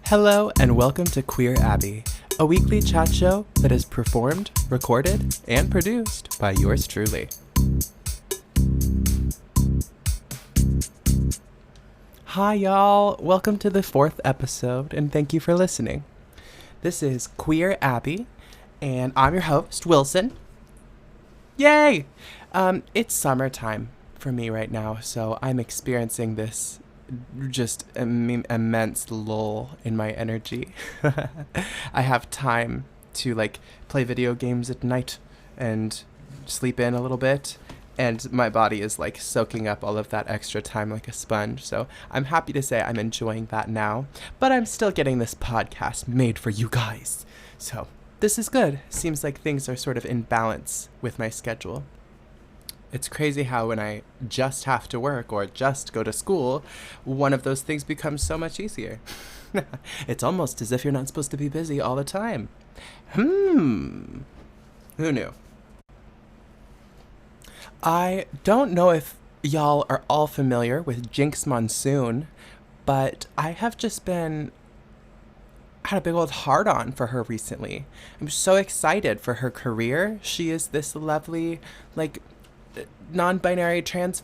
Hello and welcome to Queer Abby, a weekly chat show that is performed, recorded, and produced by yours truly. Hi y'all, welcome to the 4th episode and thank you for listening. This is Queer Abby and I'm your host, Wilson. Yay! It's summertime for me right now, so I'm experiencing this just immense lull in my energy. I have time to play video games at night and sleep in a little bit, and my body is soaking up all of that extra time like a sponge. So I'm happy to say I'm enjoying that now, but I'm still getting this podcast made for you guys. So this is good. Seems like things are sort of in balance with my schedule. It's crazy how when I just have to work or just go to school, one of those things becomes so much easier. It's almost as if you're not supposed to be busy all the time. Who knew? I don't know if y'all are all familiar with Jinx Monsoon, but I have just had a big old heart-on for her recently. I'm so excited for her career. She is this lovely, non-binary trans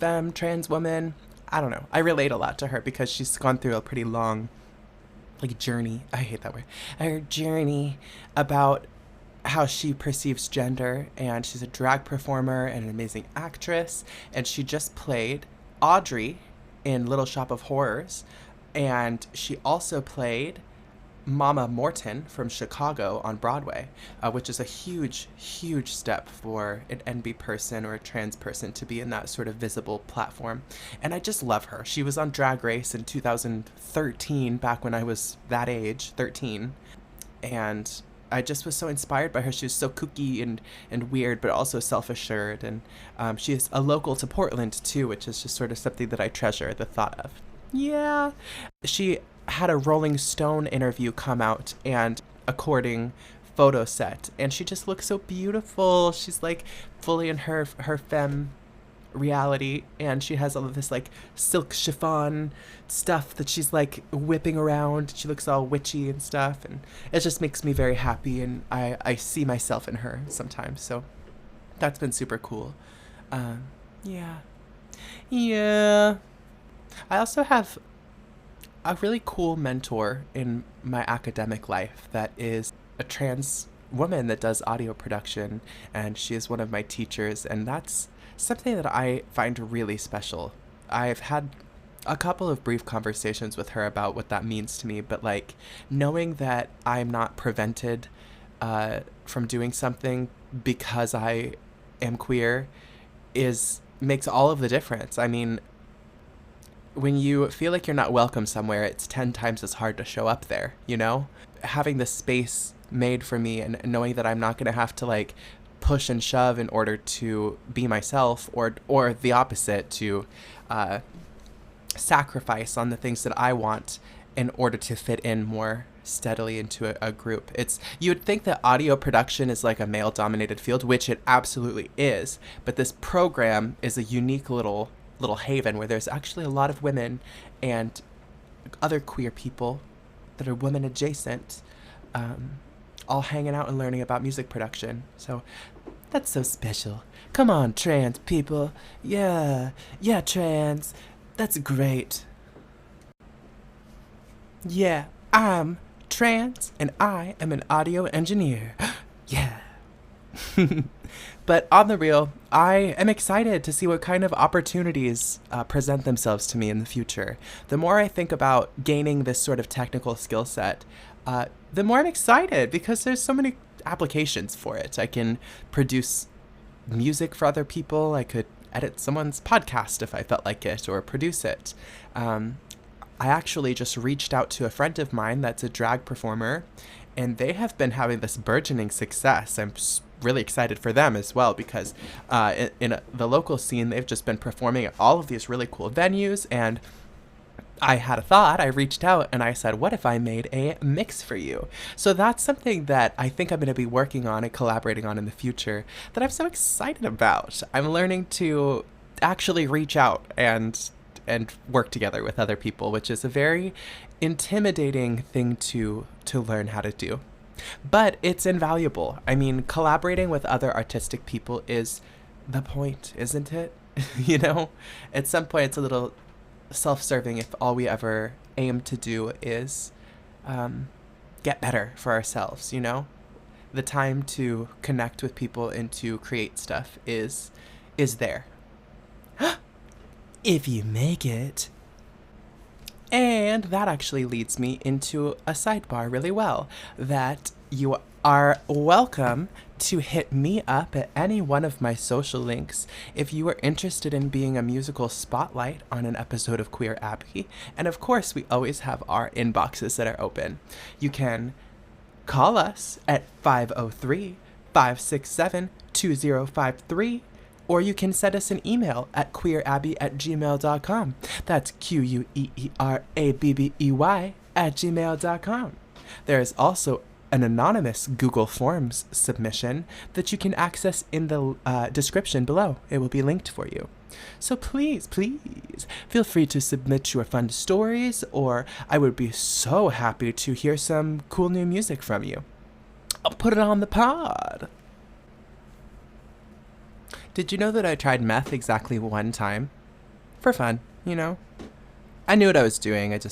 woman. I don't know. I relate a lot to her because she's gone through a pretty long journey. I hate that word. Her journey about how she perceives gender, and she's a drag performer and an amazing actress, and she just played Audrey in Little Shop of Horrors, and she also played Mama Morton from Chicago on Broadway, which is a huge, huge step for an NB person or a trans person to be in that sort of visible platform. And I just love her. She was on Drag Race in 2013, back when I was that age, 13. And I just was so inspired by her. She was so kooky and weird, but also self-assured. And she is a local to Portland, too, which is just sort of something that I treasure the thought of. Yeah. She had a Rolling Stone interview come out and a courting photo set, and she just looks so beautiful. She's fully in her femme reality, and she has all of this silk chiffon stuff that she's whipping around. She looks all witchy and stuff, and it just makes me very happy, and I see myself in her sometimes, so that's been super cool. Yeah. I also have a really cool mentor in my academic life that is a trans woman that does audio production, and she is one of my teachers, and that's something that I find really special. I've had a couple of brief conversations with her about what that means to me, but knowing that I'm not prevented from doing something because I am queer makes all of the difference. I mean, when you feel like you're not welcome somewhere, it's 10 times as hard to show up there, you know? Having this space made for me and knowing that I'm not going to have to push and shove in order to be myself, or the opposite, to sacrifice on the things that I want in order to fit in more steadily into a group. You would think that audio production is a male-dominated field, which it absolutely is, but this program is a unique little haven where there's actually a lot of women and other queer people that are women adjacent, all hanging out and learning about music production. So that's so special. Come on, trans people. Yeah, trans. That's great. Yeah, I'm trans and I am an audio engineer. Yeah. But on the real, I am excited to see what kind of opportunities present themselves to me in the future. The more I think about gaining this sort of technical skill set, the more I'm excited because there's so many applications for it. I can produce music for other people. I could edit someone's podcast if I felt like it, or produce it. I actually just reached out to a friend of mine that's a drag performer, and they have been having this burgeoning success. I'm really excited for them as well because in the local scene, they've just been performing at all of these really cool venues, and I had a thought. I reached out and I said, what if I made a mix for you? So that's something that I think I'm going to be working on and collaborating on in the future that I'm so excited about. I'm learning to actually reach out and and work together with other people, which is a very intimidating thing to learn how to do. But it's invaluable. I mean, collaborating with other artistic people is the point, isn't it? You know, at some point it's a little self-serving if all we ever aim to do is get better for ourselves, you know? The time to connect with people and to create stuff is there. If you make it. And that actually leads me into a sidebar really well, that you are welcome to hit me up at any one of my social links if you are interested in being a musical spotlight on an episode of Queer Abby. And of course, we always have our inboxes that are open. You can call us at 503-567-2053, or you can send us an email at queerabby@gmail.com. That's QUEERABBEY@gmail.com. There is also an anonymous Google Forms submission that you can access in the description below. It will be linked for you. So please, please, feel free to submit your fun stories, or I would be so happy to hear some cool new music from you. I'll put it on the pod. Did you know that I tried meth exactly one time? For fun, you know? I knew what I was doing. It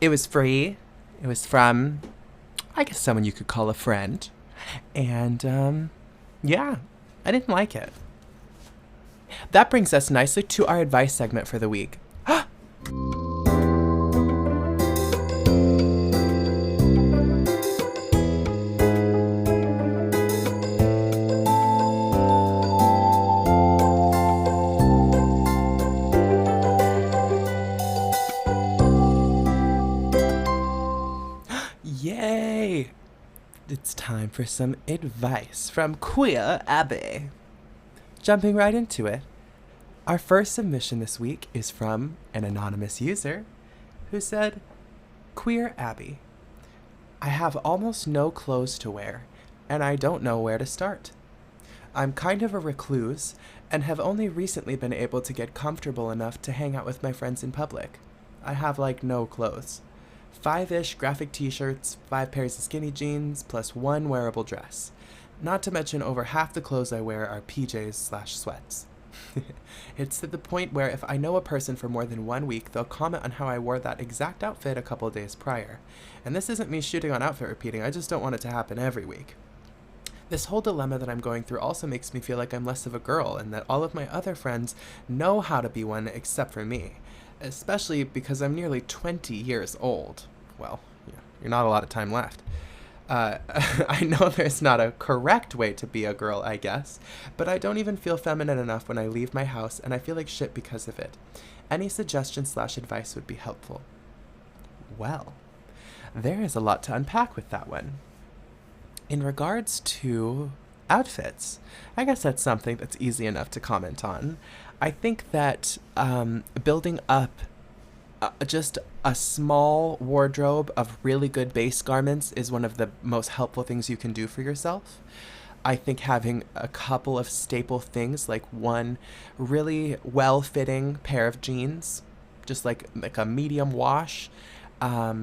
was free. It was from, I guess, someone you could call a friend. And, yeah, I didn't like it. That brings us nicely to our advice segment for the week. Yay! It's time for some advice from Queer Abby. Jumping right into it, our first submission this week is from an anonymous user who said, Queer Abby, I have almost no clothes to wear, and I don't know where to start. I'm kind of a recluse and have only recently been able to get comfortable enough to hang out with my friends in public. I have no clothes. 5-ish graphic t-shirts, 5 pairs of skinny jeans, plus 1 wearable dress. Not to mention over half the clothes I wear are PJs/sweats. It's to the point where if I know a person for more than 1 week, they'll comment on how I wore that exact outfit a couple days prior. And this isn't me shooting on outfit repeating, I just don't want it to happen every week. This whole dilemma that I'm going through also makes me feel like I'm less of a girl and that all of my other friends know how to be one except for me. Especially because I'm nearly 20 years old. Well, you're not a lot of time left. I know there's not a correct way to be a girl, I guess, but I don't even feel feminine enough when I leave my house, and I feel like shit because of it. Any suggestions/advice would be helpful. Well, there is a lot to unpack with that one. In regards to outfits, I guess that's something that's easy enough to comment on. I think that building up just a small wardrobe of really good base garments is one of the most helpful things you can do for yourself. I think having a couple of staple things, like one really well-fitting pair of jeans, just like a medium wash, a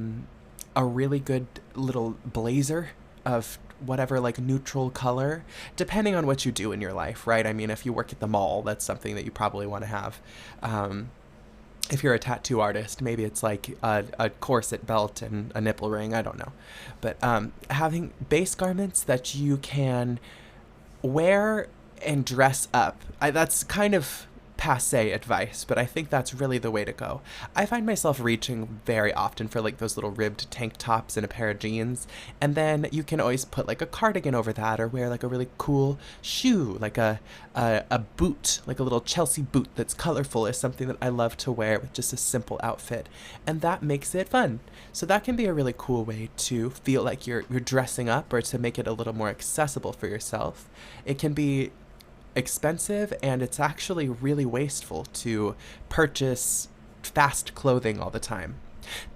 really good little blazer of whatever neutral color, depending on what you do in your life, right? I mean, if you work at the mall, that's something that you probably want to have. If you're a tattoo artist, maybe it's a corset belt and a nipple ring, I don't know. But having base garments that you can wear and dress up, that's kind of passe advice, but I think that's really the way to go. I find myself reaching very often for those little ribbed tank tops and a pair of jeans, and then you can always put a cardigan over that, or wear a really cool shoe, a boot, a little Chelsea boot that's colorful is something that I love to wear with just a simple outfit, and that makes it fun. So that can be a really cool way to feel like you're dressing up, or to make it a little more accessible for yourself. It can be expensive, and it's actually really wasteful to purchase fast clothing all the time.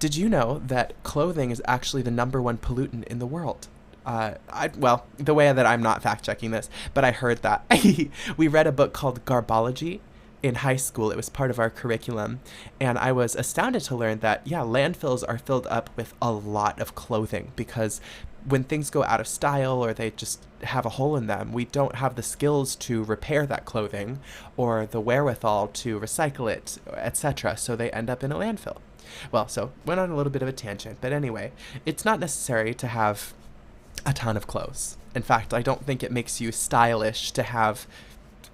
Did you know that clothing is actually the #1 pollutant in the world? Well, the way that I'm not fact checking this, but I heard that. We read a book called Garbology, in high school. It was part of our curriculum. And I was astounded to learn that, yeah, landfills are filled up with a lot of clothing because when things go out of style or they just have a hole in them, we don't have the skills to repair that clothing or the wherewithal to recycle it, etc. So they end up in a landfill. Well, so went on a little bit of a tangent, but anyway, it's not necessary to have a ton of clothes. In fact, I don't think it makes you stylish to have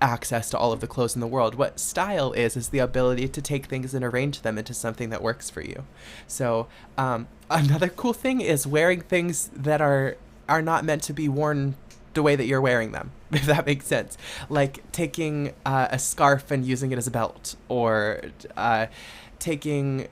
access to all of the clothes in the world. What style is the ability to take things and arrange them into something that works for you. So another cool thing is wearing things that are not meant to be worn the way that you're wearing them, if that makes sense. Like taking a scarf and using it as a belt, or taking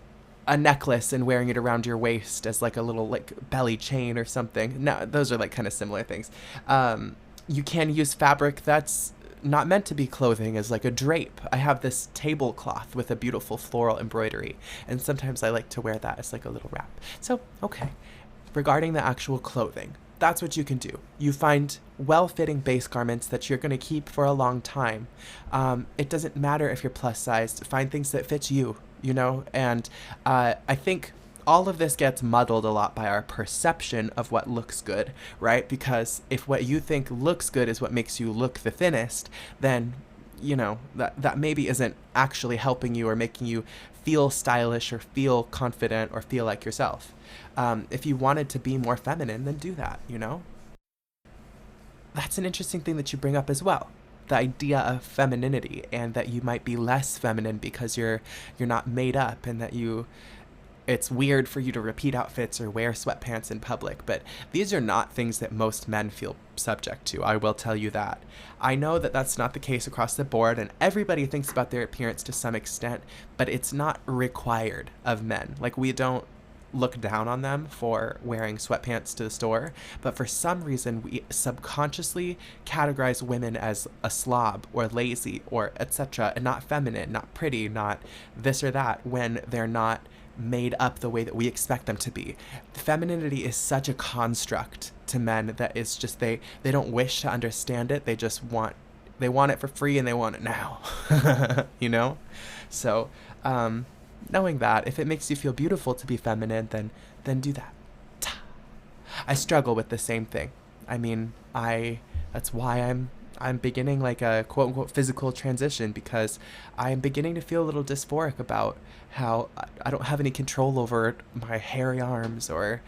a necklace and wearing it around your waist as like a little like belly chain or something. Now, those are like kind of similar things. You can use fabric that's not meant to be clothing as like a drape. I have this tablecloth with a beautiful floral embroidery, and sometimes I like to wear that as like a little wrap. So, okay, regarding the actual clothing, that's what you can do. You find well-fitting base garments that you're going to keep for a long time. It doesn't matter if you're plus sized. Find things that fit you, you know? And I think all of this gets muddled a lot by our perception of what looks good, right? Because if what you think looks good is what makes you look the thinnest, then, you know, that maybe isn't actually helping you or making you feel stylish or feel confident or feel like yourself. If you wanted to be more feminine, then do that, you know? That's an interesting thing that you bring up as well. The idea of femininity, and that you might be less feminine because you're not made up, and that it's weird for you to repeat outfits or wear sweatpants in public, but these are not things that most men feel subject to. I will tell you that. I know that that's not the case across the board, and everybody thinks about their appearance to some extent, but it's not required of men. Like, we don't look down on them for wearing sweatpants to the store, but for some reason we subconsciously categorize women as a slob or lazy or etc., and not feminine, not pretty, not this or that, when they're not made up the way that we expect them to be. Femininity is such a construct to men that is just they don't wish to understand it. They just want it for free, and they want it now. You know? So knowing that, if it makes you feel beautiful to be feminine, then do that. I struggle with the same thing. I mean, that's why I'm beginning like a quote unquote physical transition, because I'm beginning to feel a little dysphoric about how I don't have any control over my hairy arms, or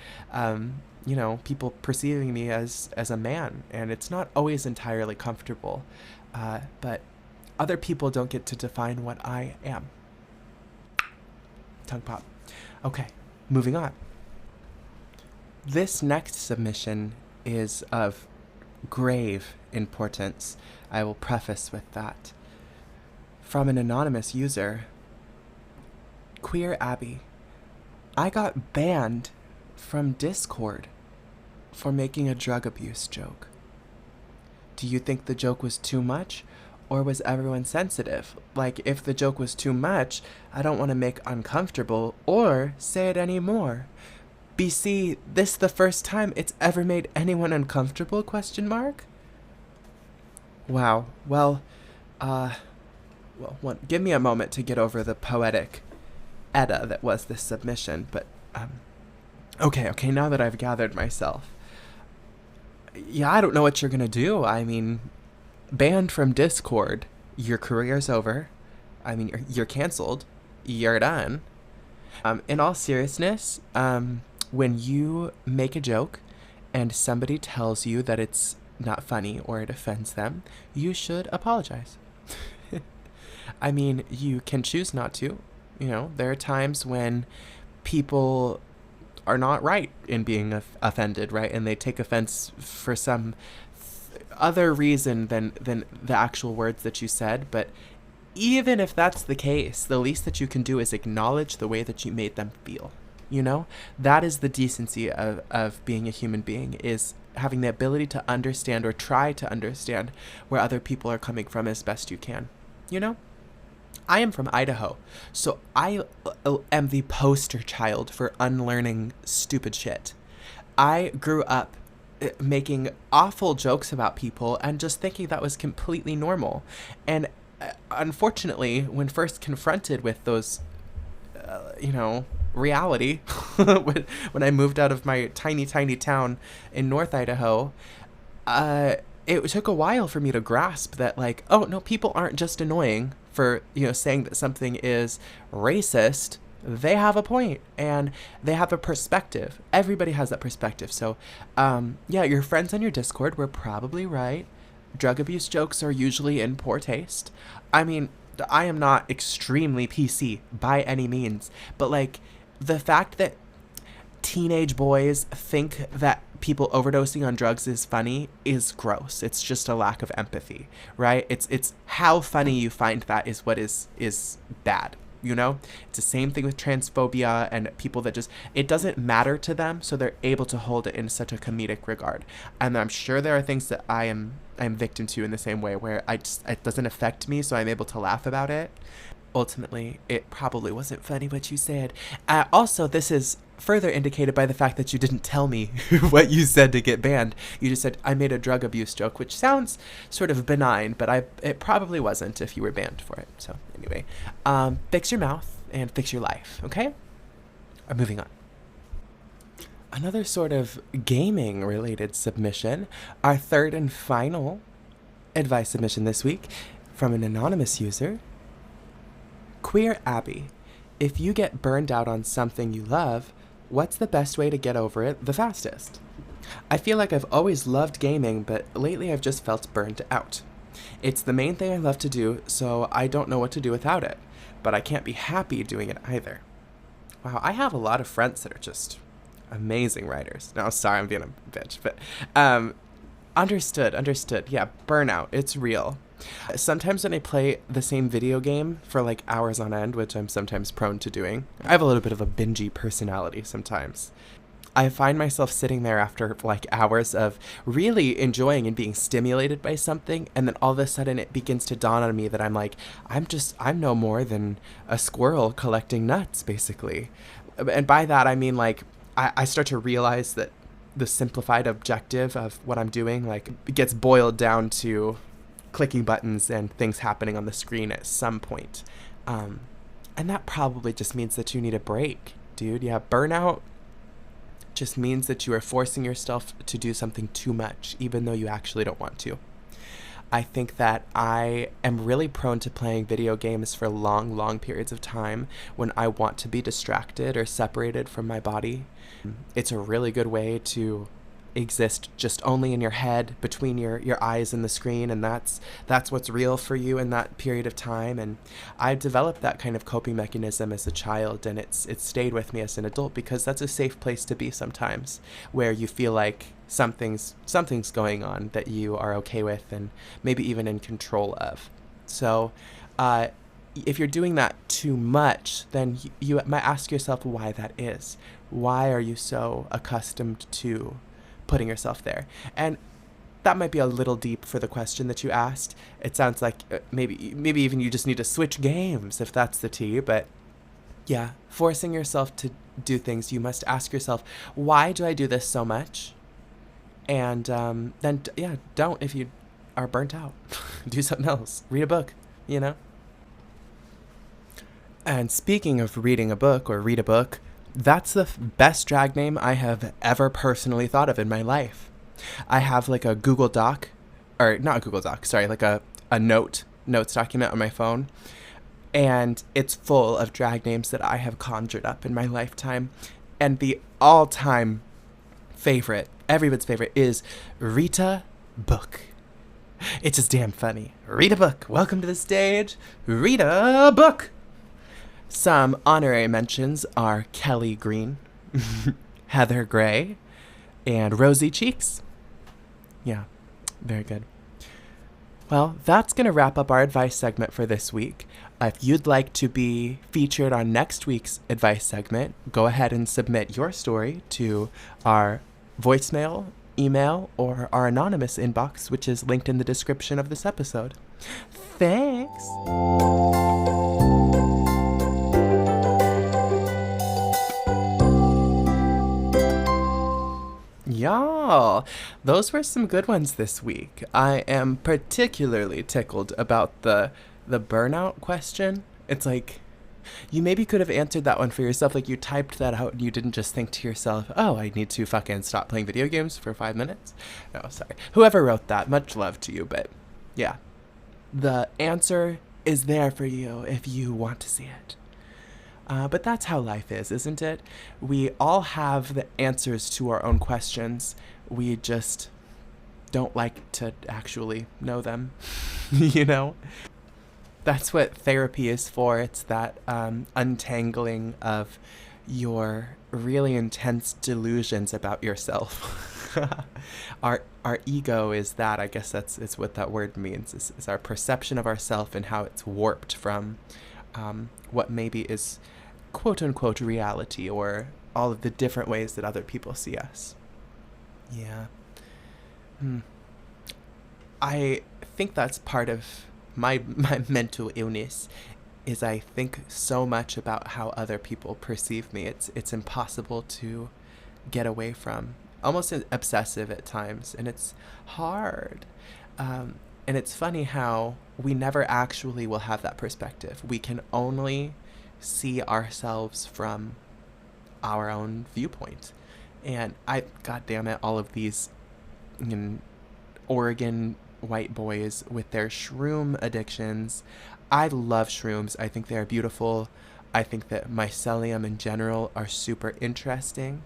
you know, people perceiving me as a man, and it's not always entirely comfortable. But other people don't get to define what I am. Tongue pop. Okay, moving on. This next submission is of grave importance. I will preface with that. From an anonymous user. Queer Abby, I got banned from Discord for making a drug abuse joke. Do you think the joke was too much, or was everyone sensitive? Like, if the joke was too much, I don't want to make uncomfortable or say it anymore. BC, this the first time it's ever made anyone uncomfortable? ? Wow. Well, give me a moment to get over the poetic edda that was this submission, but, okay, now that I've gathered myself. Yeah, I don't know what you're gonna do. I mean, banned from Discord, your career's over. I mean, you're canceled. You're done. In all seriousness, when you make a joke and somebody tells you that it's not funny or it offends them, you should apologize. I mean, you can choose not to. You know, there are times when people are not right in being offended, right? And they take offense for some other reason than the actual words that you said. But even if that's the case, the least that you can do is acknowledge the way that you made them feel. You know, that is the decency of being a human being, is having the ability to understand or try to understand where other people are coming from as best you can. You know, I am from Idaho, so I am the poster child for unlearning stupid shit. I grew up making awful jokes about people and just thinking that was completely normal. And unfortunately, when first confronted with those, reality, when I moved out of my tiny, tiny town in North Idaho, it took a while for me to grasp that, like, oh, no, people aren't just annoying for, saying that something is racist. They have a point and they have a perspective. Everybody has that perspective. So, yeah, your friends on your Discord were probably right. Drug abuse jokes are usually in poor taste. I mean, I am not extremely PC by any means, but like the fact that teenage boys think that people overdosing on drugs is funny is gross. It's just a lack of empathy, right? It's how funny you find that is what is bad. It's the same thing with transphobia and people that just, it doesn't matter to them, so they're able to hold it in such a comedic regard. And I'm sure there are things that I'm victim to in the same way, where it doesn't affect me, so I'm able to laugh about it. Ultimately, it probably wasn't funny what you said. Also, this is further indicated by the fact that you didn't tell me what you said to get banned. You just said, I made a drug abuse joke, which sounds sort of benign, but it probably wasn't if you were banned for it. So anyway, fix your mouth and fix your life, okay? Moving on. Another sort of gaming-related submission, our third and final advice submission this week from an anonymous user. Queer Abby, if you get burned out on something you love, what's the best way to get over it the fastest? I feel like I've always loved gaming, but lately I've just felt burned out. It's the main thing I love to do, so I don't know what to do without it, but I can't be happy doing it either. Wow, I have a lot of friends that are just amazing writers. No, sorry, I'm being a bitch, but understood. Yeah, burnout, it's real. Sometimes when I play the same video game for like hours on end, which I'm sometimes prone to doing, I have a little bit of a bingey personality sometimes. I find myself sitting there after like hours of really enjoying and being stimulated by something, and then all of a sudden it begins to dawn on me that I'm no more than a squirrel collecting nuts, basically. And by that I mean, like, I start to realize that the simplified objective of what I'm doing, like, gets boiled down to clicking buttons and things happening on the screen at some point. And that probably just means that you need a break, dude. Yeah, burnout just means that you are forcing yourself to do something too much, even though you actually don't want to. I think that I am really prone to playing video games for long, long periods of time when I want to be distracted or separated from my body. It's a really good way to exist just only in your head, between your eyes and the screen, and that's what's real for you in that period of time. And I developed that kind of coping mechanism as a child, and it's stayed with me as an adult, because that's a safe place to be sometimes, where you feel like something's going on that you are okay with and maybe even in control of. So if you're doing that too much, then you might ask yourself why that is. Why are you so accustomed to putting yourself there? And that might be a little deep for the question that you asked. It sounds like maybe even you just need to switch games if that's the tea. But yeah, forcing yourself to do things, you must ask yourself, why do I do this so much? And then don't, if you are burnt out. Do something else. Read a book, And speaking of reading a book, or read a book, that's the best drag name I have ever personally thought of in my life. I have like a Google Doc, or not a Google Doc, sorry, like a notes document on my phone. And it's full of drag names that I have conjured up in my lifetime. And the all-time favorite, everyone's favorite, is Rita Book. It's just damn funny. Read a book. Welcome to the stage, Rita Book. Some honorary mentions are Kelly Green, Heather Gray, and Rosy Cheeks. Yeah, very good. Well, that's going to wrap up our advice segment for this week. If you'd like to be featured on next week's advice segment, go ahead and submit your story to our voicemail, email, or our anonymous inbox, which is linked in the description of this episode. Thanks! Y'all, those were some good ones this week. I am particularly tickled about the the burnout question. It's like, you maybe could have answered that one for yourself. Like, you typed that out and you didn't just think to yourself, oh, I need to fucking stop playing video games for 5 minutes. No, sorry. Whoever wrote that, much love to you. But yeah, the answer is there for you if you want to see it. But that's how life is, isn't it? We all have the answers to our own questions. We just don't like to actually know them, you know? That's what therapy is for. It's that untangling of your really intense delusions about yourself. Our ego is that. I guess it's what that word means. Is our perception of ourself and how it's warped from what maybe is quote unquote reality, or all of the different ways that other people see us. Yeah. I think that's part of my mental illness, is I think so much about how other people perceive me. It's impossible to get away from. Almost obsessive at times, and it's hard. And it's funny how we never actually will have that perspective. We can only see ourselves from our own viewpoint. And God damn it, all of these Oregon white boys with their shroom addictions. I love shrooms. I think they are beautiful. I think that mycelium in general are super interesting.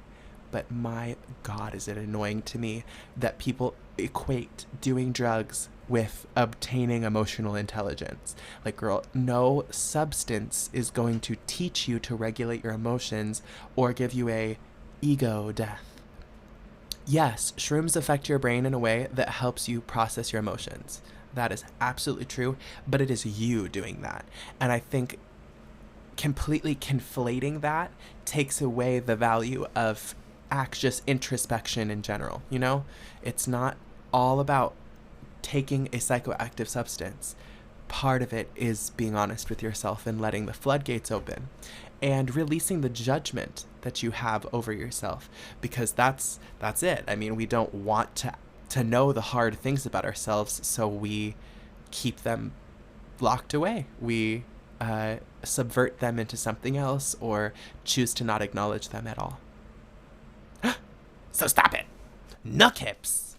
But my God, is it annoying to me that people equate doing drugs with obtaining emotional intelligence. Like, girl, no substance is going to teach you to regulate your emotions or give you a ego death. Yes, shrooms affect your brain in a way that helps you process your emotions. That is absolutely true, but it is you doing that. And I think completely conflating that takes away the value of just introspection in general, you know? It's not all about taking a psychoactive substance. Part of it is being honest with yourself and letting the floodgates open and releasing the judgment that you have over yourself, because that's it. I mean, we don't want to know the hard things about ourselves, so we keep them locked away. We subvert them into something else or choose to not acknowledge them at all. So stop it. Nook hips.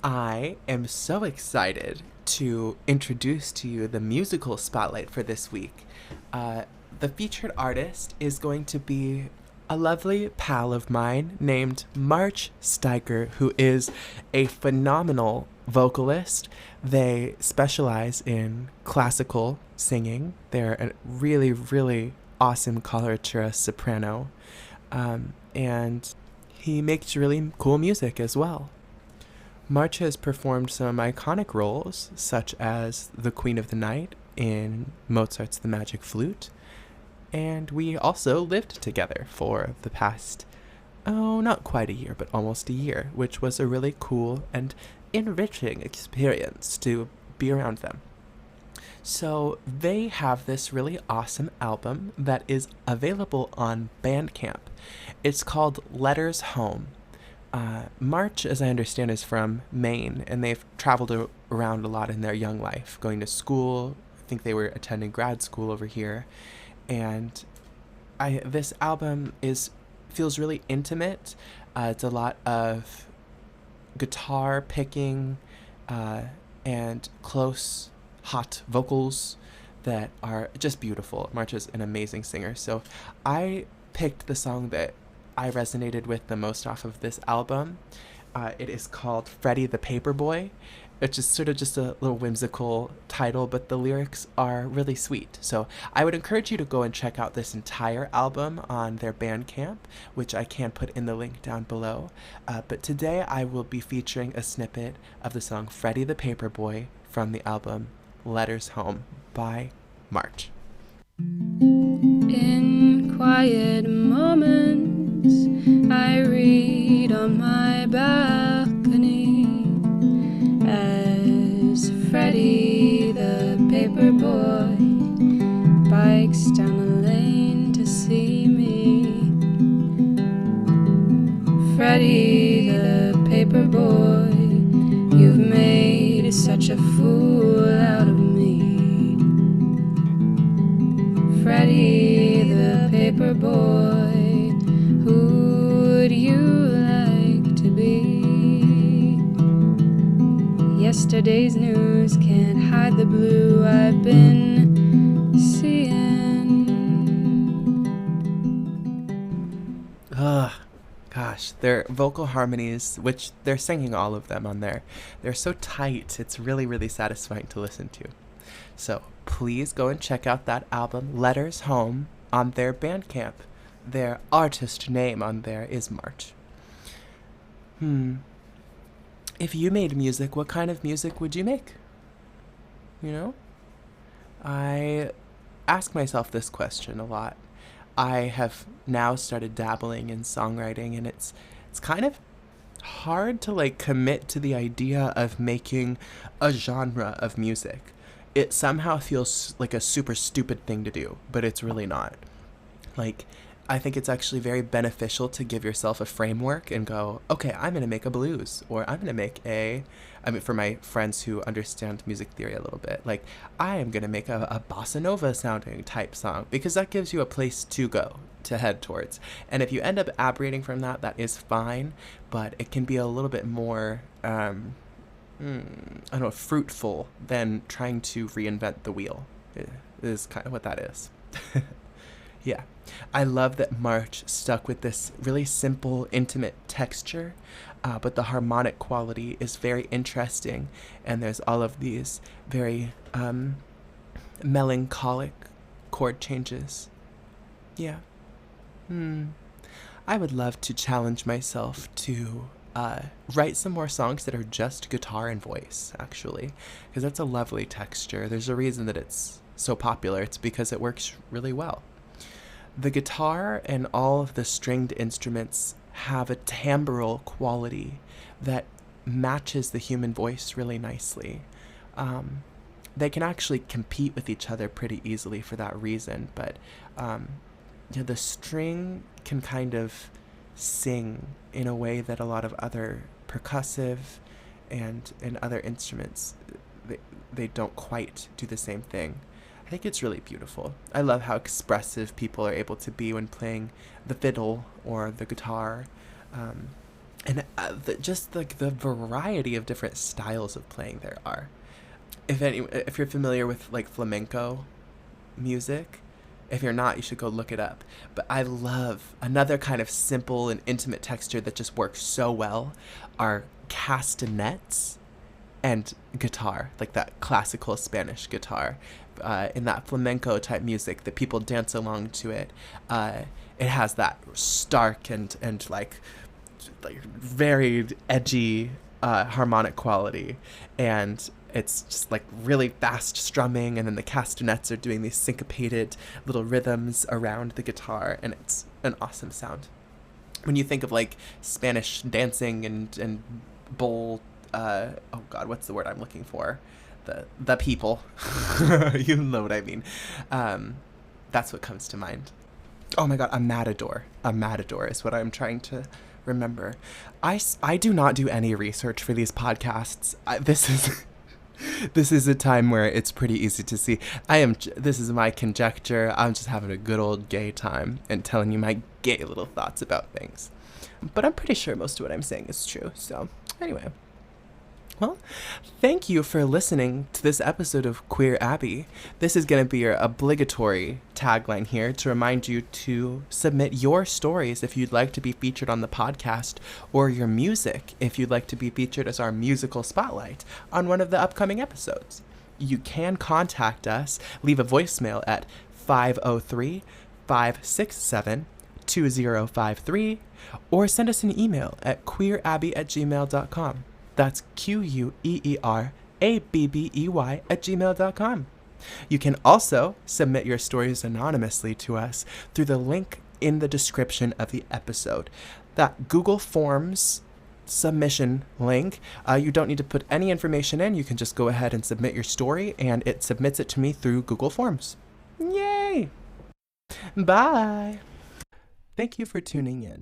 I am so excited to introduce to you the musical spotlight for this week. The featured artist is going to be a lovely pal of mine named March Steiger, who is a phenomenal vocalist. They specialize in classical singing. They're a really, really awesome coloratura soprano. And he makes really cool music as well. March has performed some iconic roles, such as the Queen of the Night in Mozart's The Magic Flute, and we also lived together for the past, not quite a year, but almost a year, which was a really cool and enriching experience to be around them. So they have this really awesome album that is available on Bandcamp. It's called Letters Home. March, as I understand, is from Maine, and they've traveled around a lot in their young life, going to school. I think they were attending grad school over here. And this album feels really intimate. It's a lot of guitar picking and close, hot vocals that are just beautiful. March is an amazing singer. So I picked the song that I resonated with the most off of this album. It is called Freddie the Paperboy. It's just sort of just a little whimsical title, but the lyrics are really sweet. So I would encourage you to go and check out this entire album on their Bandcamp, which I can put in the link down below. But today I will be featuring a snippet of the song Freddie the Paperboy from the album Letters Home by March. In quiet moments, I read on my balcony as Freddie the Paperboy bikes down the lane to see me. Freddie the Paperboy, you've made a such a fool out of me. Freddie the Paperboy, who would you like to be? Yesterday's news can't hide the blue I've been seeing. Ugh. Gosh, their vocal harmonies, which they're singing all of them on there, they're so tight, it's really, really satisfying to listen to. So please go and check out that album, Letters Home, on their Bandcamp. Their artist name on there is March. If you made music, what kind of music would you make? You know? I ask myself this question a lot. I have now started dabbling in songwriting, and it's kind of hard to like commit to the idea of making a genre of music. It somehow feels like a super stupid thing to do, but it's really not. Like, I think it's actually very beneficial to give yourself a framework and go, okay, I'm going to make a blues, or I'm going to make for my friends who understand music theory a little bit, like, I am going to make a bossa nova sounding type song, because that gives you a place to go, to head towards. And if you end up aberrating from that, that is fine, but it can be a little bit more, I don't know, fruitful than trying to reinvent the wheel, is kind of what that is. Yeah. I love that March stuck with this really simple, intimate texture, but the harmonic quality is very interesting, and there's all of these very melancholic chord changes. Yeah. I would love to challenge myself to write some more songs that are just guitar and voice, actually, because that's a lovely texture. There's a reason that it's so popular. It's because it works really well. The guitar and all of the stringed instruments have a timbral quality that matches the human voice really nicely. They can actually compete with each other pretty easily for that reason, but the string can kind of sing in a way that a lot of other percussive and other instruments, they don't quite do the same thing. I think it's really beautiful. I love how expressive people are able to be when playing the fiddle or the guitar, and just like the variety of different styles of playing there are. If you're familiar with like flamenco music, if you're not, you should go look it up. But I love another kind of simple and intimate texture that just works so well are castanets and guitar, like that classical Spanish guitar. In that flamenco type music that people dance along to it has that stark and like very edgy harmonic quality, and it's just like really fast strumming, and then the castanets are doing these syncopated little rhythms around the guitar, and it's an awesome sound. When you think of like Spanish dancing and bowl, oh god, what's the word I'm looking for? The people. You know what I mean. That's what comes to mind. Oh my god, a matador. A matador is what I'm trying to remember. I do not do any research for these podcasts. This is a time where it's pretty easy to see. This is my conjecture. I'm just having a good old gay time and telling you my gay little thoughts about things. But I'm pretty sure most of what I'm saying is true. So anyway. Well, thank you for listening to this episode of Queer Abby. This is going to be your obligatory tagline here to remind you to submit your stories if you'd like to be featured on the podcast, or your music if you'd like to be featured as our musical spotlight on one of the upcoming episodes. You can contact us, leave a voicemail at 503-567-2053, or send us an email at queerabby@gmail.com. That's QUEERABBEY@gmail.com. You can also submit your stories anonymously to us through the link in the description of the episode. That Google Forms submission link, you don't need to put any information in. You can just go ahead and submit your story, and it submits it to me through Google Forms. Yay! Bye! Thank you for tuning in.